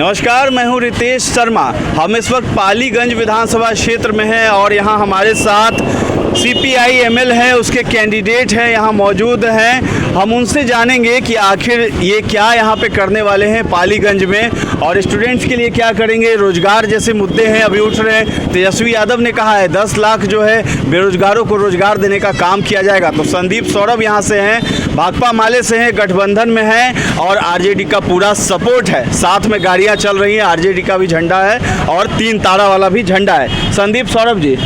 नमस्कार, मैं हूं रितेश शर्मा। हम इस वक्त पालीगंज विधानसभा क्षेत्र में हैं और यहां हमारे साथ CPI ML है, उसके कैंडिडेट हैं, यहाँ मौजूद हैं। हम उनसे जानेंगे कि आखिर ये क्या यहाँ पे करने वाले हैं पालीगंज में और स्टूडेंट्स के लिए क्या करेंगे। रोजगार जैसे मुद्दे हैं अभी उठ रहे हैं। तेजस्वी यादव ने कहा है 10 लाख जो है बेरोजगारों को रोजगार देने का काम किया जाएगा। तो संदीप सौरभ यहाँ से हैं, भाकपा माले से हैं, गठबंधन में हैं और RJD का पूरा सपोर्ट है। साथ में गाड़ियाँ चल रही हैं, RJD का भी झंडा है और 3 तारा वाला भी झंडा है। संदीप सौरभ जी,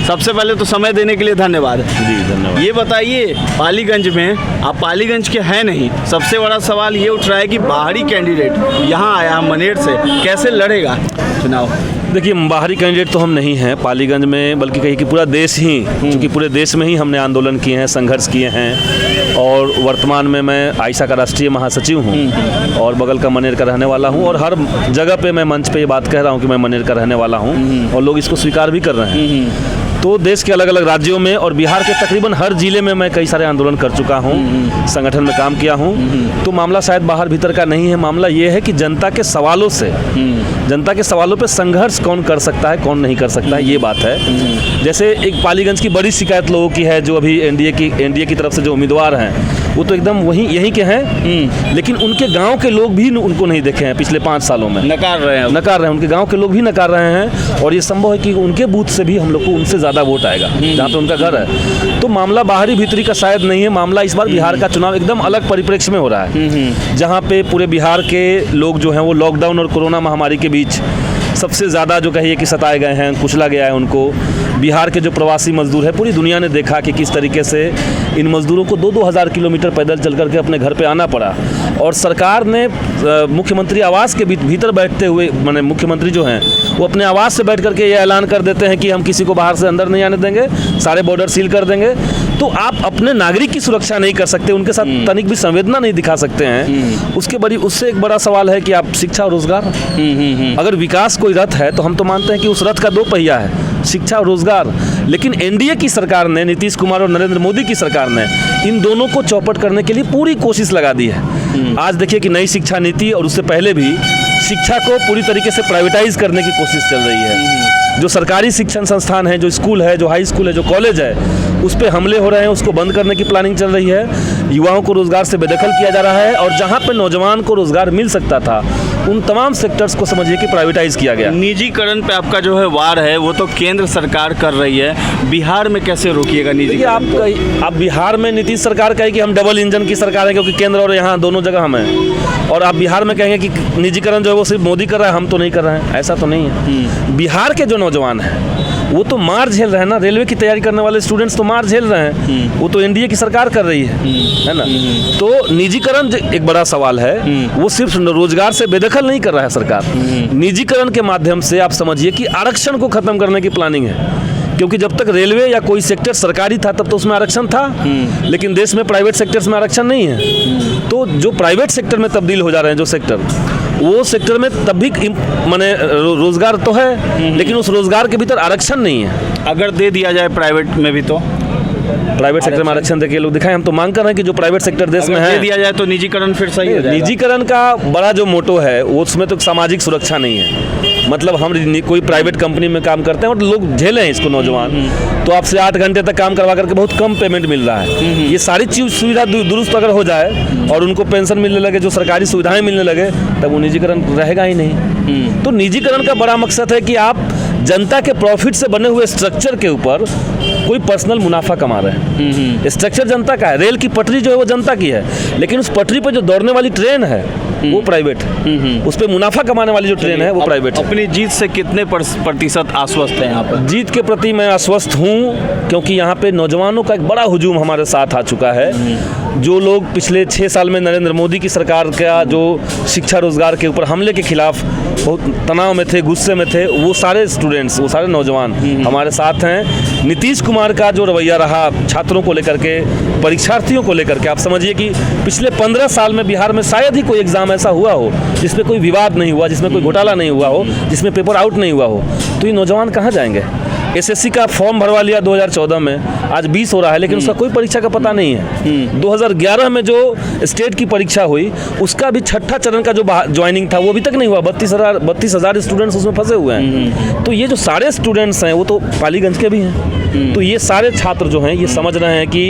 सबसे पहले तो समय देने के लिए धन्यवाद। जी धन्यवाद। ये बताइए, पालीगंज में आप पालीगंज के हैं नहीं, सबसे बड़ा सवाल ये उठ रहा है कि बाहरी कैंडिडेट यहाँ आया मनेर से, कैसे लड़ेगा चुनाव? देखिए, बाहरी कैंडिडेट तो हम नहीं हैं पालीगंज में, बल्कि कहीं कि पूरा देश ही, क्योंकि पूरे देश में ही हमने आंदोलन किए हैं, संघर्ष किए हैं और वर्तमान में मैं आयशा का राष्ट्रीय महासचिव हूँ और बगल का मनेर का रहने वाला हूँ और हर जगह पे मैं मंच पे ये बात कह रहा हूँ कि मैं मनेर का रहने वाला हूँ और लोग इसको स्वीकार भी कर रहे हैं। तो देश के अलग अलग राज्यों में और बिहार के तकरीबन हर जिले में मैं कई सारे आंदोलन कर चुका हूँ, संगठन में काम किया हूँ। तो मामला शायद बाहर भीतर का नहीं है, मामला ये है कि जनता के सवालों से, जनता के सवालों पे संघर्ष कौन कर सकता है, कौन नहीं कर सकता है, ये बात है। जैसे एक पालीगंज की बड़ी शिकायत लोगों की है, जो अभी एनडीए की तरफ से जो उम्मीदवार हैं वो तो एकदम यहीं के हैं, लेकिन उनके गांव के लोग भी उनको नहीं देखे हैं पिछले 5 सालों में। नकार रहे हैं, उनके गांव के लोग भी नकार रहे हैं और ये संभव है कि उनके बूथ से भी हम लोग को उनसे ज़्यादा वोट आएगा जहाँ पे उनका घर है। तो मामला बाहरी भीतरी का शायद नहीं है, मामला इस बार बिहार का चुनाव एकदम अलग परिप्रेक्ष्य में हो रहा है, जहाँ पे पूरे बिहार के लोग जो हैं वो लॉकडाउन और कोरोना महामारी के बीच सबसे ज़्यादा जो कहिए कि सताए गए हैं, कुचला गया है उनको। बिहार के जो प्रवासी मजदूर है, पूरी दुनिया ने देखा कि किस तरीके से इन मजदूरों को 2-2 हज़ार किलोमीटर पैदल चल करके अपने घर पे आना पड़ा और सरकार ने मुख्यमंत्री आवास के भीतर बैठते हुए, माने मुख्यमंत्री जो हैं वो अपने आवास से बैठ करके ये ऐलान कर देते हैं कि हम किसी को बाहर से अंदर नहीं आने देंगे, सारे बॉर्डर सील कर देंगे। तो आप अपने नागरिक की सुरक्षा नहीं कर सकते, उनके साथ तनिक भी संवेदना नहीं दिखा सकते हैं। उससे एक बड़ा सवाल है कि आप शिक्षा और रोजगार, अगर विकास कोई रथ है तो हम तो मानते हैं कि उस रथ का 2 पहिया है, शिक्षा और रोजगार। लेकिन एनडीए की सरकार ने, नीतीश कुमार और नरेंद्र मोदी की सरकार ने इन दोनों को चौपट करने के लिए पूरी कोशिश लगा दी है। आज देखिए कि नई शिक्षा नीति और उससे पहले भी शिक्षा को पूरी तरीके से प्राइवेटाइज करने की कोशिश चल रही है। जो सरकारी शिक्षण संस्थान है, जो स्कूल है, जो हाई स्कूल है, जो कॉलेज है, उस पे हमले हो रहे हैं, उसको बंद करने की प्लानिंग चल रही है। युवाओं को रोजगार से बेदखल किया जा रहा है और जहां पे नौजवान को रोजगार मिल सकता था उन तमाम सेक्टर्स को समझिए कि प्राइवेटाइज किया गया। निजीकरण पे आपका जो है वार है, वो तो केंद्र सरकार कर रही है, बिहार में कैसे रोकिएगा निजीकरण? आप बिहार में नीतीश सरकार कहे कि हम डबल इंजन की सरकार है, क्योंकि केंद्र और यहाँ दोनों जगह हम हैं, और आप बिहार में कहेंगे कि निजीकरण जो है वो सिर्फ मोदी कर रहा है, हम तो नहीं कर रहे हैं। ऐसा तो नहीं है। बिहार के जो नौजवान हैं वो तो मार झेल रहे हैं ना, रेलवे की तैयारी करने वाले स्टूडेंट्स तो मार झेल रहे हैं, वो तो एनडीए की सरकार कर रही है ना। तो निजीकरण एक बड़ा सवाल है, वो सिर्फ रोजगार से बेदखल नहीं कर रहा है सरकार, निजीकरण के माध्यम से आप समझिए कि आरक्षण को खत्म करने की प्लानिंग है। क्योंकि जब तक रेलवे या कोई सेक्टर सरकारी था तब तो उसमें आरक्षण था, लेकिन देश में प्राइवेट सेक्टर्स में आरक्षण नहीं है। तो जो प्राइवेट सेक्टर में तब्दील हो जा रहे हैं जो सेक्टर, वो सेक्टर में तब भी माने रोजगार तो है, लेकिन उस रोजगार के भीतर आरक्षण नहीं है। अगर दे दिया जाए प्राइवेट में भी, तो प्राइवेट सेक्टर में आरक्षण देके लोग दिखाएं, हम तो मांग कर रहे हैं कि जो प्राइवेट सेक्टर देश में है, दे दिया जाए तो निजीकरण फिर सही हो जाएगा। निजीकरण का बड़ा जो मोटो है वो उसमें तो सामाजिक सुरक्षा नहीं है। मतलब हम कोई प्राइवेट कंपनी में काम करते हैं और लोग झेले हैं इसको, नौजवान तो आपसे 8 घंटे तक काम करवा करके बहुत कम पेमेंट मिल रहा है। ये सारी चीज सुविधा दुरुस्त अगर हो जाए और उनको पेंशन मिलने लगे, जो सरकारी सुविधाएं मिलने लगे, तब वो निजीकरण रहेगा ही नहीं। तो निजीकरण का बड़ा मकसद है कि आप जनता के प्रॉफिट से बने हुए स्ट्रक्चर के ऊपर कोई पर्सनल मुनाफा कमा रहे हैं। स्ट्रक्चर जनता का है, रेल की पटरी जो है वो जनता की है, लेकिन उस पटरी पर जो दौड़ने वाली ट्रेन है वो प्राइवेट, उस पर मुनाफा कमाने वाली जो ट्रेन है वो प्राइवेट। अपनी जीत से कितने प्रतिशत आश्वस्त हैं यहाँ पर? जीत के प्रति मैं आश्वस्त हूँ, क्योंकि यहाँ पे नौजवानों का एक बड़ा हुजूम हमारे साथ आ चुका है। जो लोग पिछले 6 साल में नरेंद्र मोदी की सरकार का जो शिक्षा रोजगार के ऊपर हमले के खिलाफ बहुत तनाव में थे, गुस्से में थे, वो सारे स्टूडेंट्स, वो सारे नौजवान हमारे साथ हैं। नीतीश कुमार का जो रवैया रहा छात्रों को लेकर के, परीक्षार्थियों को लेकर के, आप समझिए कि पिछले 15 साल में बिहार में शायद ही कोई एग्जाम ऐसा हुआ हो जिसमें कोई विवाद नहीं हुआ, जिसमें कोई घोटाला नहीं हुआ हो, जिसमें पेपर आउट नहीं हुआ हो। तो ये नौजवान कहाँ जाएंगे? एसएससी का फॉर्म भरवा लिया 2014 में, आज 20 हो रहा है, लेकिन उसका कोई परीक्षा का पता नहीं है। 2011 में जो स्टेट की परीक्षा हुई उसका भी छठा चरण का जो ज्वाइनिंग था वो अभी तक नहीं हुआ। 32,000 स्टूडेंट्स उसमें फंसे हुए हैं। तो ये जो सारे स्टूडेंट्स हैं वो तो पालीगंज के भी हैं। तो ये सारे छात्र जो हैं ये समझ रहे हैं कि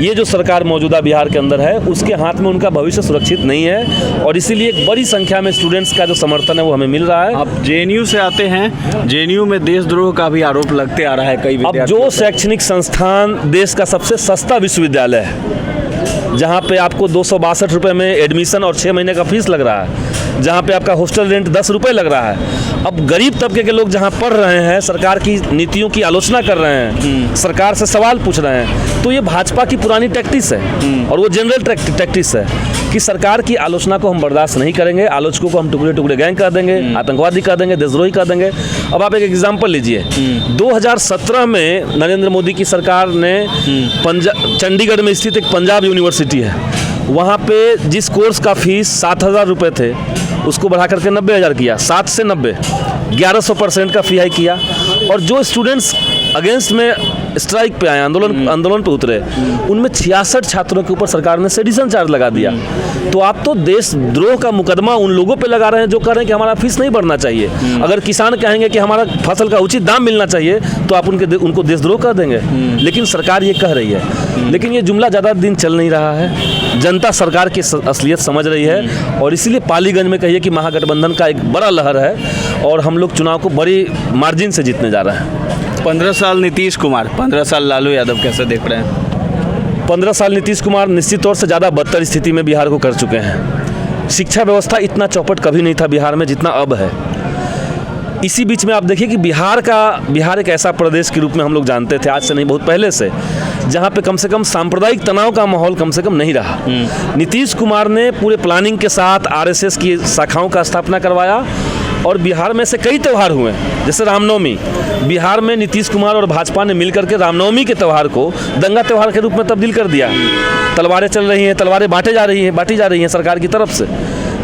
ये जो सरकार मौजूदा बिहार के अंदर है उसके हाथ में उनका भविष्य सुरक्षित नहीं है, और इसीलिए एक बड़ी संख्या में स्टूडेंट्स का जो समर्थन है वो हमें मिल रहा है। आप जेएनयू से आते हैं, जेएनयू में देशद्रोह का भी आरोप लगते आ रहा है कई अब विद्यार्थियों जो पर। शैक्षणिक संस्थान देश का सबसे सस्ता विश्वविद्यालय है, जहाँ पे आपको 262 रुपये में एडमिशन और 6 महीने का फीस लग रहा है, जहाँ पे आपका हॉस्टल रेंट 10 रुपये लग रहा है, अब गरीब तबके के लोग जहाँ पढ़ रहे हैं, सरकार की नीतियों की आलोचना कर रहे हैं, सरकार से सवाल पूछ रहे हैं, तो ये भाजपा की पुरानी टैक्टिस है और वो जनरल टैक्टिस है कि सरकार की आलोचना को हम बर्दाश्त नहीं करेंगे, आलोचकों को हम टुकड़े टुकड़े गैंग कर देंगे, आतंकवादी कर देंगे, देशद्रोही कर देंगे। अब आप एक एग्जाम्पल लीजिए, 2017 में नरेंद्र मोदी की सरकार ने चंडीगढ़ में स्थित एक पंजाब यूनिवर्सिटी है, वहाँ पे जिस कोर्स का फीस 7,000 रुपये थे उसको बढ़ा करके 90,000 किया, 7 से 90, 1100% का फी हाई किया। और जो स्टूडेंट्स अगेंस्ट में स्ट्राइक पे आए, आंदोलन पे उतरे, उनमें 66 छात्रों के ऊपर सरकार ने सेडिशन चार्ज लगा दिया। तो आप तो देशद्रोह का मुकदमा उन लोगों पे लगा रहे हैं जो कह रहे हैं कि हमारा फीस नहीं बढ़ना चाहिए। अगर किसान कहेंगे कि हमारा फसल का उचित दाम मिलना चाहिए तो आप उनको देशद्रोह कर देंगे, लेकिन सरकार ये कह रही है। लेकिन ये जुमला ज़्यादा दिन चल नहीं रहा है, जनता सरकार की असलियत समझ रही है, और इसीलिए पालीगंज में कहिए कि महागठबंधन का एक बड़ा लहर है और हम लोग चुनाव को बड़ी मार्जिन से जीतने जा रहे हैं। 15 साल नीतीश कुमार, 15 साल लालू यादव कैसे देख रहे हैं? 15 साल नीतीश कुमार निश्चित तौर से ज़्यादा बदतर स्थिति में बिहार को कर चुके हैं। शिक्षा व्यवस्था इतना चौपट कभी नहीं था बिहार में जितना अब है। इसी बीच में आप देखिए कि बिहार एक ऐसा प्रदेश के रूप में हम लोग जानते थे, आज से नहीं बहुत पहले से, जहाँ पे कम से कम सांप्रदायिक तनाव का माहौल कम से कम नहीं रहा। नीतीश कुमार ने पूरे प्लानिंग के साथ आरएसएस की शाखाओं का स्थापना करवाया और बिहार में से कई त्यौहार हुए, जैसे रामनवमी। बिहार में नीतीश कुमार और भाजपा ने मिलकर के रामनवमी के त्यौहार को दंगा त्यौहार के रूप में तब्दील कर दिया। तलवारें चल रही हैं, तलवारें बांटी जा रही हैं सरकार की तरफ से।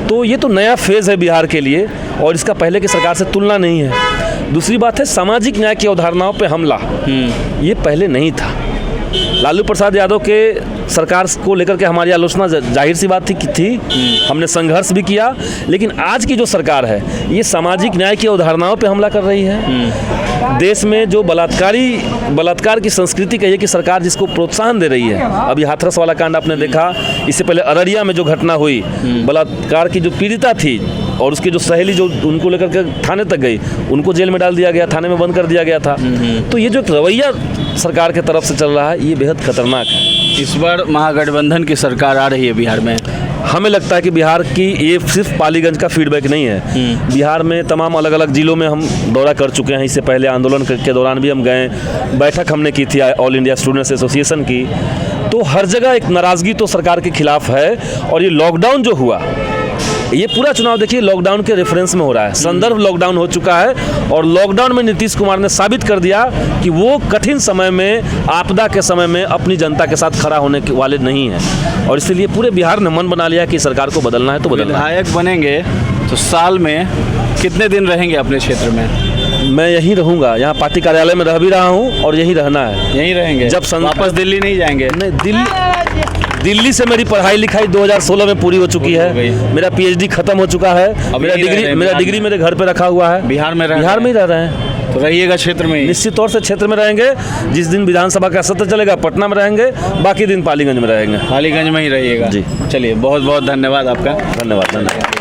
तो ये तो नया फेज़ है बिहार के लिए और इसका पहले की सरकार से तुलना नहीं है। दूसरी बात है सामाजिक न्याय की अवधारणाओं पे हमला, ये पहले नहीं था। लालू प्रसाद यादव के सरकार को लेकर के हमारी आलोचना जाहिर सी बात थी, हमने संघर्ष भी किया, लेकिन आज की जो सरकार है ये सामाजिक न्याय की अवधारणाओं पे हमला कर रही है। देश में जो बलात्कार की संस्कृति कहिए कि सरकार जिसको प्रोत्साहन दे रही है, अभी हाथरस वाला कांड आपने देखा, इससे पहले अररिया में जो घटना हुई, बलात्कार की जो पीड़िता थी और उसकी जो सहेली जो उनको लेकर के थाने तक गई, उनको जेल में डाल दिया गया, थाने में बंद कर दिया गया था। तो ये जो एक रवैया सरकार के तरफ से चल रहा है ये बेहद खतरनाक है। इस बार महागठबंधन की सरकार आ रही है बिहार में, हमें लगता है कि बिहार की ये सिर्फ पालीगंज का फीडबैक नहीं है, बिहार में तमाम अलग अलग जिलों में हम दौरा कर चुके हैं। इससे पहले आंदोलन के दौरान भी हम गए, बैठक हमने की थी ऑल इंडिया स्टूडेंट्स एसोसिएशन की। तो हर जगह एक नाराज़गी तो सरकार के खिलाफ है। और ये लॉकडाउन जो हुआ, ये पूरा चुनाव देखिए लॉकडाउन के रेफरेंस में हो रहा है, संदर्भ लॉकडाउन हो चुका है। और लॉकडाउन में नीतीश कुमार ने साबित कर दिया कि वो कठिन समय में, आपदा के समय में अपनी जनता के साथ खड़ा होने वाले नहीं हैं। और इसलिए पूरे बिहार ने मन बना लिया कि सरकार को बदलना है तो बदलना है। विधायक बनेंगे तो साल में कितने दिन रहेंगे अपने क्षेत्र में? मैं यहीं रहूँगा, यहाँ पार्टी कार्यालय में रह भी रहा हूँ और यहीं रहना है। यहीं रहेंगे? जब वापस दिल्ली नहीं जाएंगे? नहीं, दिल्ली से मेरी पढ़ाई लिखाई 2016 में पूरी हो चुकी है। मेरा पीएचडी खत्म हो चुका है। मेरा डिग्री मेरे घर पे रखा हुआ है। बिहार में ही रह रहे हैं। तो रहिएगा क्षेत्र में? निश्चित तौर से क्षेत्र में रहेंगे। जिस दिन विधानसभा का सत्र चलेगा पटना में रहेंगे, बाकी दिन पालीगंज में रहेंगे। पालीगंज में ही रहिएगा जी। चलिए, बहुत बहुत धन्यवाद आपका। धन्यवाद।